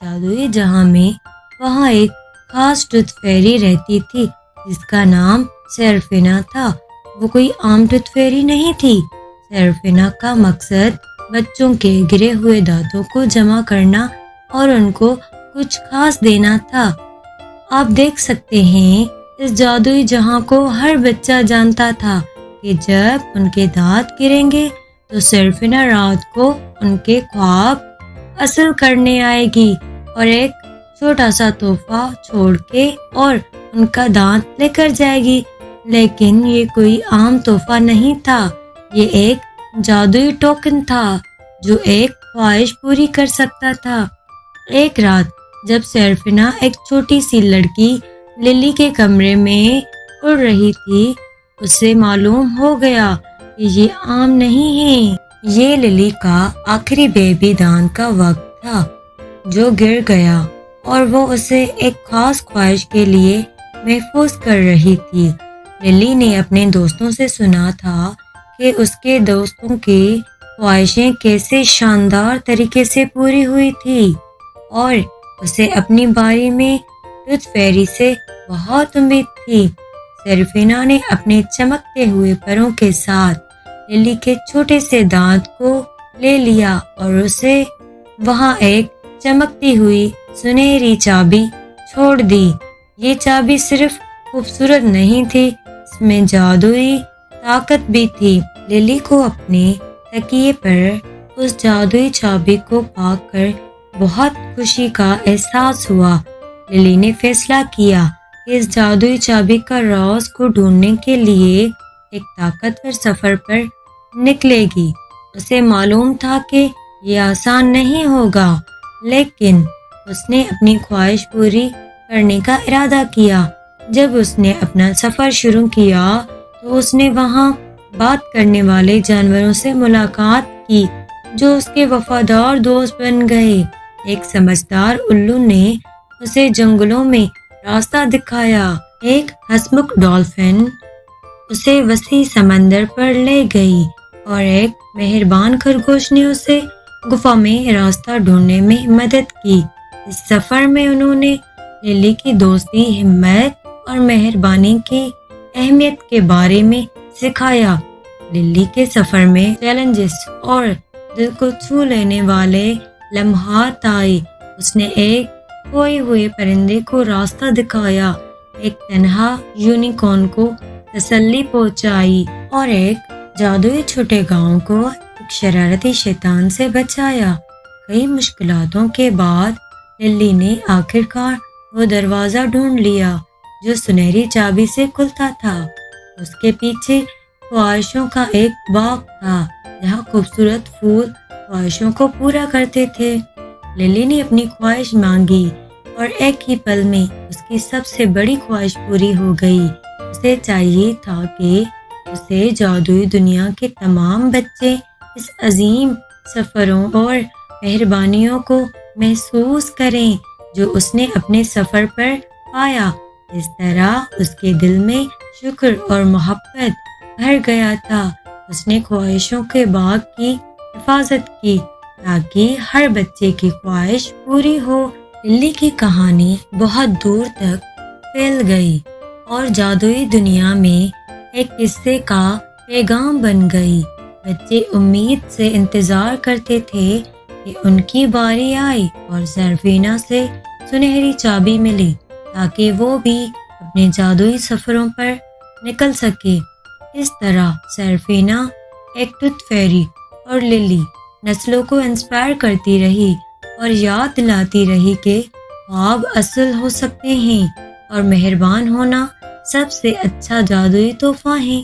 جادوئی جہاں میں وہاں ایک خاص ٹوتھ فیری رہتی تھی جس کا نام سیرفینا تھا۔ وہ کوئی عام ٹوتھ فیری نہیں تھی۔ سیرفینا کا مقصد بچوں کے گرے ہوئے دانتوں کو جمع کرنا اور ان کو کچھ خاص دینا تھا۔ آپ دیکھ سکتے ہیں اس جادوئی جہاں کو ہر بچہ جانتا تھا کہ جب ان کے دانت گریں گے تو سیرفینا رات کو ان کے خواب اصل کرنے آئے گی اور ایک چھوٹا سا تحفہ چھوڑ کے اور ان کا دانت لے کر جائے گی۔ لیکن یہ کوئی عام تحفہ نہیں تھا، یہ ایک جادوئی ٹوکن تھا جو ایک خواہش پوری کر سکتا تھا۔ ایک رات جب سیرفینا ایک چھوٹی سی لڑکی للی کے کمرے میں اڑ رہی تھی، اسے معلوم ہو گیا کہ یہ عام نہیں ہے، یہ للی کا آخری بیبی دانت کا وقت تھا جو گر گیا اور وہ اسے ایک خاص خواہش کے لیے محفوظ کر رہی تھی۔ للی نے اپنے دوستوں سے سنا تھا کہ اس کے دوستوں کی خواہشیں کیسے شاندار طریقے سے پوری ہوئی تھی اور اسے اپنی باری میں ٹوتھ فیری سے بہت امید تھی۔ سیرفینا نے اپنے چمکتے ہوئے پروں کے ساتھ للی کے چھوٹے سے دانت کو لے لیا اور اسے وہاں ایک چمکتی ہوئی سنہری چابی چھوڑ دی۔ یہ چابی صرف خوبصورت نہیں تھی، اس میں جادوئی طاقت بھی تھی۔ للی کو اپنے تکیے پر اس جادوئی چابی کو پا کر بہت خوشی کا احساس ہوا۔ للی نے فیصلہ کیا کہ اس جادوئی چابی کا راز کو ڈھونڈنے کے لیے ایک طاقتور سفر پر نکلے گی۔ اسے معلوم تھا کہ یہ آسان نہیں ہوگا، لیکن اس نے اپنی خواہش پوری کرنے کا ارادہ کیا۔ جب اس نے اپنا سفر شروع کیا تو اس نے وہاں بات کرنے والے جانوروں سے ملاقات کی جو اس کے وفادار دوست بن گئے۔ ایک سمجھدار الو نے اسے جنگلوں میں راستہ دکھایا۔ ایک ہنسمکھ ڈولفن اسے وسیع سمندر پر لے گئی اور ایک مہربان خرگوش نے اسے گفا میں راستہ ڈھونڈنے میں مدد کی۔ اس سفر میں انہوں نے للی کی دوستی، ہمت اور مہربانی کی اہمیت کے بارے میں سکھایا۔ للی کے سفر میں چیلنجز اور دل کو چھو لینے والے لمحات آئے۔ اس نے ایک کھوئے ہوئے پرندے کو راستہ دکھایا، ایک تنہا یونیکارن کو تسلی پہنچائی اور ایک جادوئی چھوٹے گاؤں کو ایک شرارتی شیطان سے بچایا۔ کئی مشکلاتوں کے بعد للی نے آخرکار وہ دروازہ ڈھونڈ لیا جو سنہری چابی سے کھلتا تھا۔ اس کے پیچھے خواہشوں کا ایک باغ تھا جہاں خوبصورت پھول خواہشوں کو پورا کرتے تھے۔ للی نے اپنی خواہش مانگی اور ایک ہی پل میں اس کی سب سے بڑی خواہش پوری ہو گئی۔ اسے چاہیے تھا کہ اسے جادوئی دنیا کے تمام بچے اس عظیم سفروں اور مہربانیوں کو محسوس کریں جو اس نے اپنے سفر پر پایا۔ اس طرح اس کے دل میں شکر اور محبت بھر گیا تھا۔ اس نے خواہشوں کے باغ کی حفاظت کی تاکہ ہر بچے کی خواہش پوری ہو۔ للی کی کہانی بہت دور تک پھیل گئی اور جادوئی دنیا میں ایک قصے کا پیغام بن گئی۔ بچے امید سے انتظار کرتے تھے کہ ان کی باری آئے اور سیرفینا سے سنہری چابی ملی تاکہ وہ بھی اپنے جادوئی سفروں پر نکل سکے۔ اس طرح سیرفینا، ایک ٹوتھ فیری اور للی نسلوں کو انسپائر کرتی رہی اور یاد دلاتی رہی کہ خواب اصل ہو سکتے ہیں اور مہربان ہونا سب سے اچھا جادوئی تحفہ ہے۔